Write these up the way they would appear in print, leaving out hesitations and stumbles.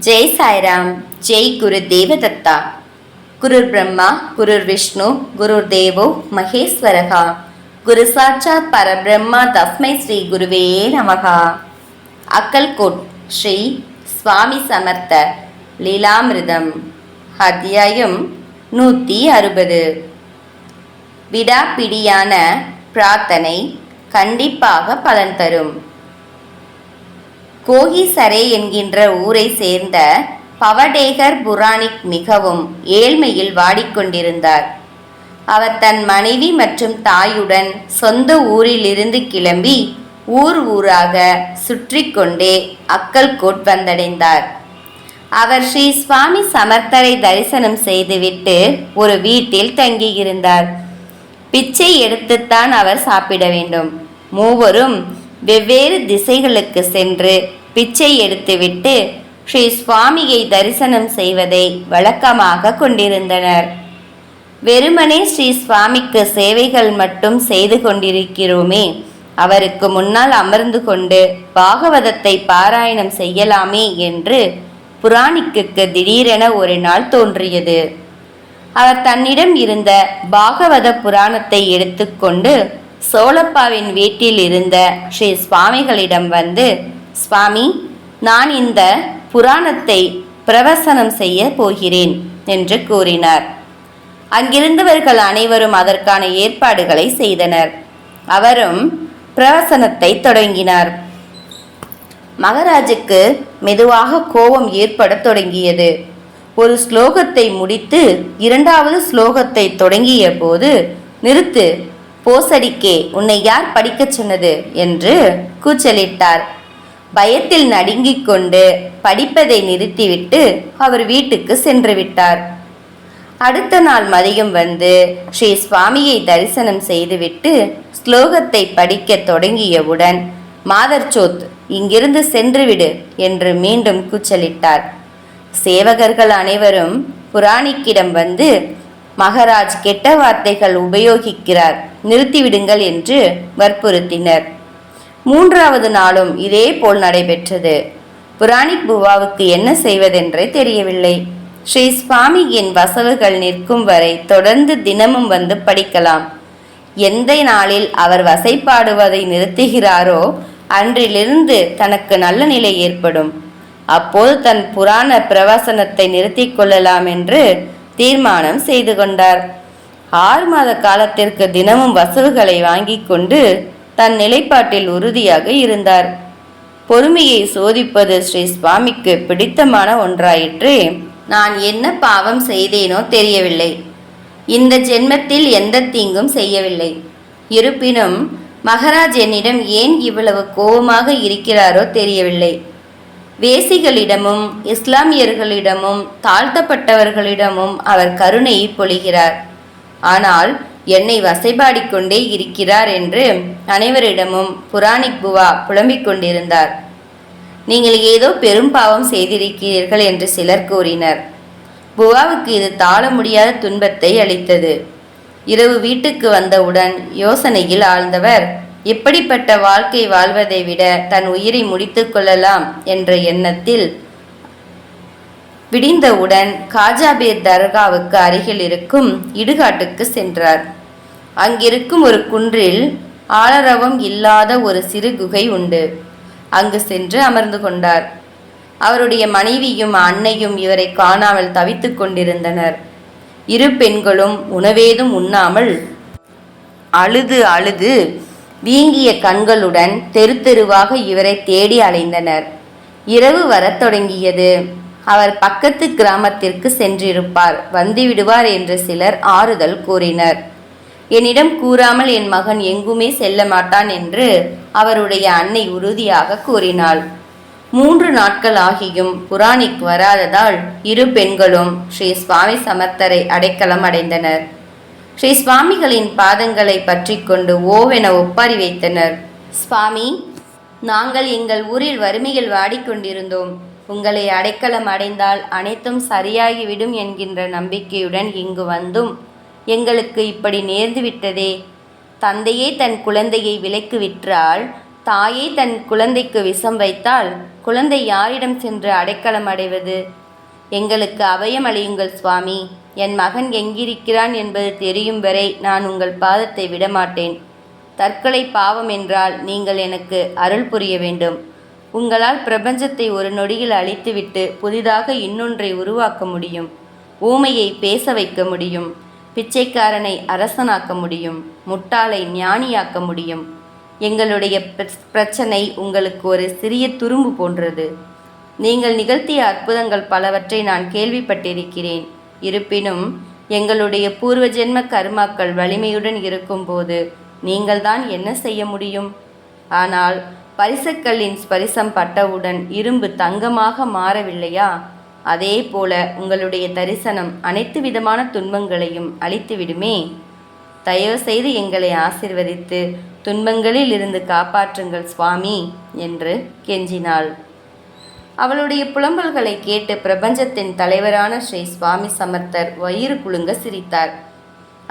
ஜெய் சாய்ராம். ஜெய் குரு தேவதத்தா. குருர் பிரம்மா குருர் விஷ்ணு குருர் தேவோ மகேஸ்வரகா. குரு சாட்சாத் பரபிரம்மா தஸ்மை ஸ்ரீ குருவே நமகா. அக்கல்கோட் ஸ்ரீ சுவாமி சமர்த்த லீலாமிருதம். அத்தியாயம் 160. விடாப்பிடியான பிரார்த்தனை கண்டிப்பாக பலன் தரும். கோகிசரே என்கின்ற ஊரை சேர்ந்த பவடேகர் புராணிக் மிகவும் ஏழ்மையில் வாடிக்கொண்டிருந்தார். அவர் தன் மனைவி மற்றும் தாயுடன் சொந்த ஊரிலிருந்து கிளம்பி ஊர் ஊராக சுற்றி கொண்டே அக்கல்கோட் வந்தடைந்தார். அவர் ஸ்ரீ சுவாமி சமர்த்தரை தரிசனம் செய்துவிட்டு ஒரு வீட்டில் தங்கியிருந்தார். பிச்சை எடுத்துத்தான் அவர் சாப்பிட வேண்டும். மூவரும் வெவ்வேறு திசைகளுக்கு சென்று பிச்சை எடுத்துவிட்டு ஸ்ரீ சுவாமியை தரிசனம் செய்வதை வழக்கமாக கொண்டிருந்தனர். வெறுமனே ஸ்ரீ சுவாமிக்கு சேவைகள் மட்டும் செய்து கொண்டிருக்கிறோமே, அவருக்கு முன்னால் அமர்ந்து கொண்டு பாகவதத்தை பாராயணம் செய்யலாமே என்று புராணிக்கு திடீரென ஒரு நாள் தோன்றியது. அவர் தன்னிடம் இருந்த பாகவத புராணத்தை எடுத்துக்கொண்டு சோழப்பாவின் வீட்டில் இருந்த ஸ்ரீ சுவாமிகளிடம் வந்து, சுவாமி, நான் இந்த புராணத்தை பிரவசனம் செய்ய போகிறேன் என்று கூறினார். அங்கிருந்தவர்கள் அனைவரும் அதற்கான ஏற்பாடுகளை செய்தனர். அவரும் பிரவசனத்தை தொடங்கினார். மகாராஜுக்கு மெதுவாக கோபம் ஏற்பட தொடங்கியது. ஒரு ஸ்லோகத்தை முடித்து இரண்டாவது ஸ்லோகத்தை தொடங்கிய போது, நிறுத்து, போசடிக்கே, உன்னை யார் படிக்கச் சொன்னது என்று கூச்சலிட்டார். பயத்தில் நடுங்கிக் கொண்டு படிப்பதை நிறுத்திவிட்டு அவர் வீட்டுக்கு சென்று விட்டார். அடுத்த நாள் மதியம் வந்து ஸ்ரீ சுவாமியை தரிசனம் செய்துவிட்டு ஸ்லோகத்தை படிக்க தொடங்கியவுடன், மாதர்சோத், இங்கிருந்து சென்றுவிடு என்று மீண்டும் கூச்சலிட்டார். சேவகர்கள் அனைவரும் புராணிக்கிடம் வந்து, மகாராஜ் கெட்ட வார்த்தைகள் உபயோகிக்கிறார், நிறுத்திவிடுங்கள் என்று வற்புறுத்தினர். மூன்றாவது நாளும் இதே போல் நடைபெற்றது. புராணிக் புவாவுக்கு என்ன செய்வதென்றே தெரியவில்லை. ஸ்ரீ சுவாமியின் வசவுகள் நிற்கும் வரை தொடர்ந்து தினமும் வந்து படிக்கலாம். எந்த நாளில் அவர் வசைப்பாடுவதை நிறுத்துகிறாரோ அன்றிலிருந்து தனக்கு நல்ல நிலை ஏற்படும். அப்போது தன் புராண பிரவசனத்தை நிறுத்தி கொள்ளலாம் என்று தீர்மானம் செய்து கொண்டார். 6 மாத காலத்திற்கு தினமும் வசவுகளை வாங்கி கொண்டு தன் நிலைப்பாட்டில் உறுதியாக இருந்தார். பொறுமையை சோதிப்பது ஸ்ரீ சுவாமிக்கு பிடித்தமான ஒன்றாயிற்று. நான் என்ன பாவம் செய்தேனோ தெரியவில்லை. இந்த ஜென்மத்தில் எந்த தீங்கும் செய்யவில்லை. இருப்பினும் மகாராஜ் என்னிடம் ஏன் இவ்வளவு கோபமாக இருக்கிறாரோ தெரியவில்லை. வேசிகளிடமும் இஸ்லாமியர்களிடமும் தாழ்த்தப்பட்டவர்களிடமும் அவர் கருணையை பொழிகிறார். ஆனால் என்னை வசைபாடிக்கொண்டே இருக்கிறார் என்று அனைவரிடமும் புராணிக் புவா புலம்பிக் கொண்டிருந்தார். நீங்கள் ஏதோ பெரும் பாவம் செய்திருக்கிறீர்கள் என்று சிலர் கூறினர். புவாவுக்கு இது தாழ முடியாத துன்பத்தை அளித்தது. இரவு வீட்டுக்கு வந்தவுடன் யோசனையில் ஆழ்ந்தவர், எப்படிப்பட்ட வாழ்க்கை வாழ்வதை விட தன் உயிரை முடித்து கொள்ளலாம் என்ற எண்ணத்தில் விடிந்தவுடன் காஜாபீர் தர்காவுக்கு அருகில் இருக்கும் இடுகாட்டுக்கு சென்றார். அங்கிருக்கும் ஒரு குன்றில் ஆளரவம் இல்லாத ஒரு சிறு குகை உண்டு. அங்கு சென்று அமர்ந்து கொண்டார். அவருடைய மனைவியும் அன்னையும் இவரை காணாமல் தவித்து கொண்டிருந்தனர். இரு பெண்களும் உணவேதும் உண்ணாமல் அழுது அழுது வீங்கிய கண்களுடன் தெரு தெருவாக இவரை தேடி அலைந்தனர். இரவு வரத் தொடங்கியது. அவர் பக்கத்து கிராமத்திற்கு சென்றிருப்பார், வந்துவிடுவார் என்று சிலர் ஆறுதல் கூறினர். என்னிடம் கூறாமல் என் மகன் எங்குமே செல்ல மாட்டான் என்று அவருடைய அன்னை உறுதியாக கூறினாள். 3 நாட்கள் ஆகியும் புராணிக் வராததால் இரு பெண்களும் ஸ்ரீ சுவாமி சமர்த்தரை அடைக்கலம் அடைந்தனர். ஸ்ரீ சுவாமிகளின் பாதங்களை பற்றி கொண்டு ஓவென ஒப்பாரி வைத்தனர். சுவாமி, நாங்கள் எங்கள் ஊரில் வறுமையில் வாடிக்கொண்டிருந்தோம். உங்களை அடைக்கலம் அடைந்தால் அனைத்தும் சரியாகிவிடும் என்கின்ற நம்பிக்கையுடன் இங்கு வந்தும் எங்களுக்கு இப்படி நேர்ந்து விட்டதே. தந்தையே தன் குழந்தையை விலைக்கு விற்றால், தாயே தன் குழந்தைக்கு விஷம் வைத்தால், குழந்தை யாரிடம் சென்று அடைக்கலம் அடைவது? எங்களுக்கு அபயம் அளியுங்கள் சுவாமி. என் மகன் எங்கிருக்கிறான் என்பது தெரியும் வரை நான் உங்கள் பாதத்தை விடமாட்டேன். தற்கொலை பாவம் என்றால் நீங்கள் எனக்கு அருள் புரிய வேண்டும். உங்களால் பிரபஞ்சத்தை ஒரு நொடியில் அழித்துவிட்டு புதிதாக இன்னொன்றை உருவாக்க முடியும். ஊமையை பேச வைக்க முடியும். பிச்சைக்காரனை அரசனாக்க முடியும். முட்டாளை ஞானியாக்க முடியும். எங்களுடைய பிரச்சனை உங்களுக்கு ஒரு சிறிய துரும்பு போன்றது. நீங்கள் நிகழ்த்திய அற்புதங்கள் பலவற்றை நான் கேள்விப்பட்டிருக்கிறேன். இருப்பினும் எங்களுடைய பூர்வ ஜென்ம கர்மாக்கள் வலிமையுடன் இருக்கும்போது நீங்கள்தான் என்ன செய்ய முடியும்? ஆனால் பரிசக்கல்லின் ஸ்பரிசம் பட்டவுடன் இரும்பு தங்கமாக மாறவில்லையா? அதே போல உங்களுடைய தரிசனம் அனைத்து விதமான துன்பங்களையும் அழித்துவிடுமே. தயவு செய்து எங்களை ஆசிர்வதித்து துன்பங்களில் இருந்து காப்பாற்றுங்கள் சுவாமி என்று கெஞ்சினாள். அவளுடைய புலம்பல்களை கேட்டு பிரபஞ்சத்தின் தலைவரான ஸ்ரீ சுவாமி சமர்த்தர் வயிறு குலுங்க சிரித்தார்.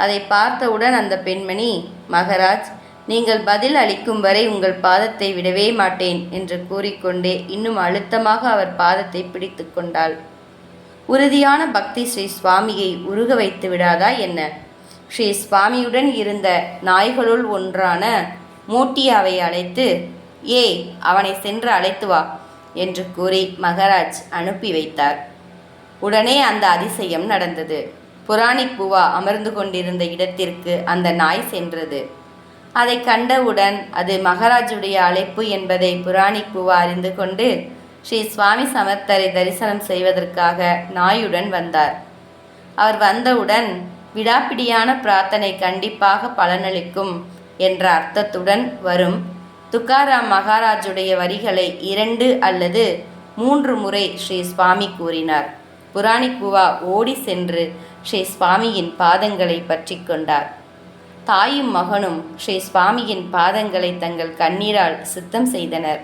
அதை பார்த்தவுடன் அந்த பெண்மணி, மகராஜ், நீங்கள் பதில் அளிக்கும் வரை உங்கள் பாதத்தை விடவே மாட்டேன் என்று கூறிக்கொண்டே இன்னும் அழுத்தமாக அவர் பாதத்தை பிடித்து கொண்டாள். உறுதியான பக்தி ஸ்ரீ சுவாமியை உருக வைத்து விடாதா என்ன? ஸ்ரீ சுவாமியுடன் இருந்த நாய்களுள் ஒன்றான மோட்டியாவை அழைத்து, அவனை சென்று அழைத்து வா என்று கூறி மகராஜ் அனுப்பி வைத்தார். உடனே அந்த அதிசயம் நடந்தது. புராணிக் புவா அமர்ந்து கொண்டிருந்த இடத்திற்கு அந்த நாய் சென்றது. அதை கண்டவுடன் அது மகராஜுடைய அழைப்பு என்பதை புராணிக் புவா அறிந்து கொண்டு ஸ்ரீ சுவாமி சமர்த்தரை தரிசனம் செய்வதற்காக நாயுடன் வந்தார். அவர் வந்தவுடன் விடாப்பிடியான பிரார்த்தனை கண்டிப்பாக பலனளிக்கும் என்ற அர்த்தத்துடன் வரும் துக்காராம் மகாராஜுடைய வரிகளை 2 அல்லது 3 முறை ஸ்ரீ சுவாமி கூறினார். புராணிக் புவா ஓடி சென்று ஸ்ரீ சுவாமியின் பாதங்களை பற்றி கொண்டார். தாயும் மகனும் ஸ்ரீ சுவாமியின் பாதங்களை தங்கள் கண்ணீரால் சுத்தம் செய்தனர்.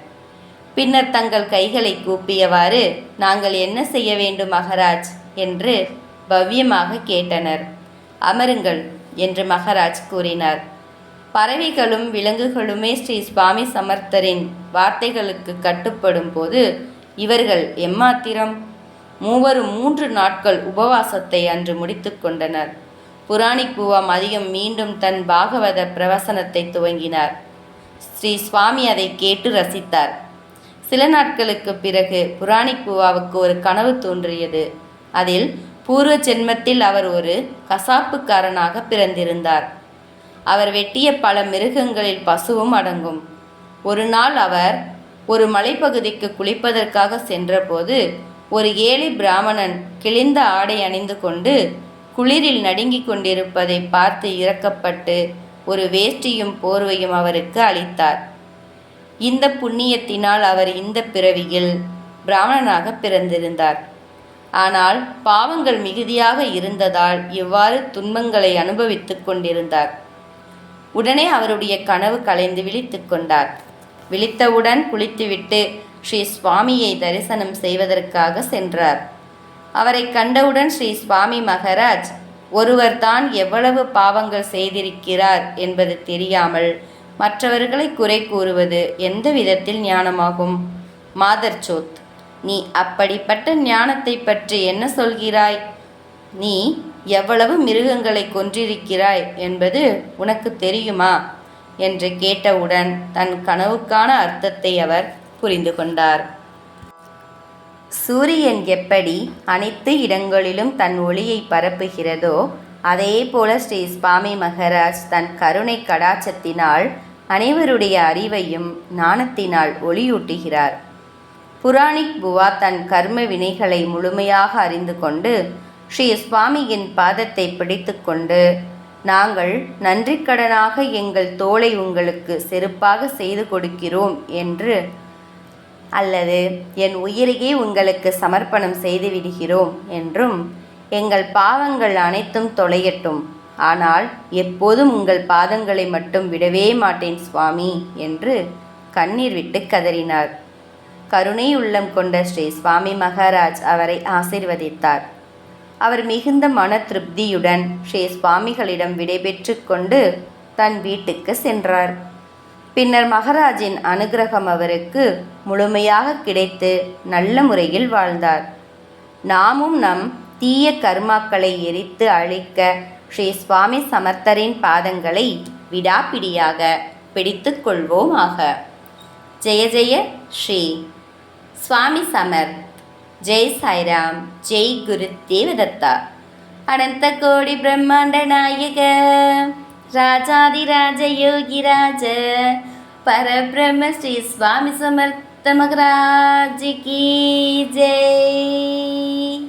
பின்னர் தங்கள் கைகளை கூப்பியவாறு, நாங்கள் என்ன செய்ய வேண்டும் மகராஜ் என்று பவ்யமாக கேட்டனர். அமருங்கள் என்று மகராஜ் கூறினார். பறவைகளும் விலங்குகளுமே ஸ்ரீ சுவாமி சமர்த்தரின் வார்த்தைகளுக்கு கட்டுப்படும் போது இவர்கள் எம்மாத்திரம்? மூவரும் 3 நாட்கள் உபவாசத்தை அன்று முடித்து கொண்டனர். புராணிக் புவா மதியம் மீண்டும் தன் பாகவத பிரவசனத்தை துவங்கினார். ஸ்ரீ சுவாமி அதை கேட்டு ரசித்தார். சில நாட்களுக்கு பிறகு புராணிக் புவாவுக்கு ஒரு கனவு தோன்றியது. அதில் பூர்வ ஜென்மத்தில் அவர் ஒரு கசாப்புக்காரனாக பிறந்திருந்தார். அவர் வெட்டிய பல மிருகங்களில் பசுவும் அடங்கும். ஒரு நாள் அவர் ஒரு மலைப்பகுதிக்கு குளிப்பதற்காக சென்றபோது ஒரு ஏழை பிராமணன் கிழிந்த ஆடை அணிந்து கொண்டு குளிரில் நடுங்கிக் கொண்டிருப்பதை பார்த்து இரக்கப்பட்டு ஒரு வேஷ்டியும் போர்வையும் அவருக்கு அளித்தார். இந்த புண்ணியத்தினால் அவர் இந்த பிறவியில் பிராமணனாக பிறந்திருந்தார். ஆனால் பாவங்கள் மிகுதியாக இருந்ததால் இவ்வாறு துன்பங்களை அனுபவித்து கொண்டிருந்தார். உடனே அவருடைய கனவு கலைந்து விழித்து கொண்டார். விழித்தவுடன் குளித்துவிட்டு ஸ்ரீ சுவாமியை தரிசனம் செய்வதற்காக சென்றார். அவரை கண்டவுடன் ஸ்ரீ சுவாமி மகராஜ், ஒருவர் தான் எவ்வளவு பாவங்கள் செய்திருக்கிறார் என்பது தெரியாமல் மற்றவர்களை குறை கூறுவது எந்த விதத்தில் ஞானமாகும்? மாதர்சோத், நீ அப்படிப்பட்ட ஞானத்தை பற்றி என்ன சொல்கிறாய்? நீ எவ்வளவு மிருகங்களை கொன்றிருக்கிறாய் என்பது உனக்கு தெரியுமா என்று கேட்டவுடன் தன் கனவுக்கான அர்த்தத்தை அவர் புரிந்து கொண்டார். சூரியன் எப்படி அனைத்து இடங்களிலும் தன் ஒளியை பரப்புகிறதோ அதே போல ஸ்ரீ சுவாமி மகராஜ் தன் கருணை கடாட்சத்தினால் அனைவருடைய அறிவையும் ஞானத்தினால் ஒளியூட்டுகிறார். புராணிக் புவா தன் கர்ம வினைகளை முழுமையாக அறிந்து கொண்டு ஸ்ரீ சுவாமியின் பாதத்தை பிடித்து கொண்டு, நாங்கள் நன்றிக்கடனாக எங்கள் தோளை உங்களுக்கு செருப்பாக செய்து கொடுக்கிறோம் என்று, அல்லது என் உயிரையே உங்களுக்கு சமர்ப்பணம் செய்து விடுகிறோம் என்றும், எங்கள் பாவங்கள் அனைத்தும் தொலையட்டும், ஆனால் எப்போதும் உங்கள் பாதங்களை மட்டும் விடவே மாட்டேன் சுவாமி என்று கண்ணீர் விட்டு கதறினார். கருணை உள்ளம் கொண்ட ஸ்ரீ சுவாமி மகாராஜ் அவரை ஆசீர்வதித்தார். அவர் மிகுந்த மன திருப்தியுடன் ஸ்ரீ சுவாமிகளிடம் விடைபெற்று கொண்டு தன் வீட்டுக்கு சென்றார். பின்னர் மகராஜின் அனுகிரகம் அவருக்கு முழுமையாக கிடைத்து நல்ல முறையில் வாழ்ந்தார். நாமும் நம் தீய கர்மாக்களை எரித்து அழிக்க ஸ்ரீ சுவாமி சமர்த்தரின் பாதங்களை விடாப்பிடியாக பிடித்து கொள்வோமாக. ஜெய ஜெய ஸ்ரீ சுவாமி சமர்த். ஜெய் சாய்ராம். ஜெய் குரு தேவதத்தா. அனந்த கோடி பிரம்மாண்ட நாயக ராஜாதிராஜ யோகிராஜ பரபிரம்ம ஸ்ரீ சுவாமி சமர்த்த மகராஜ் கி ஜெய்.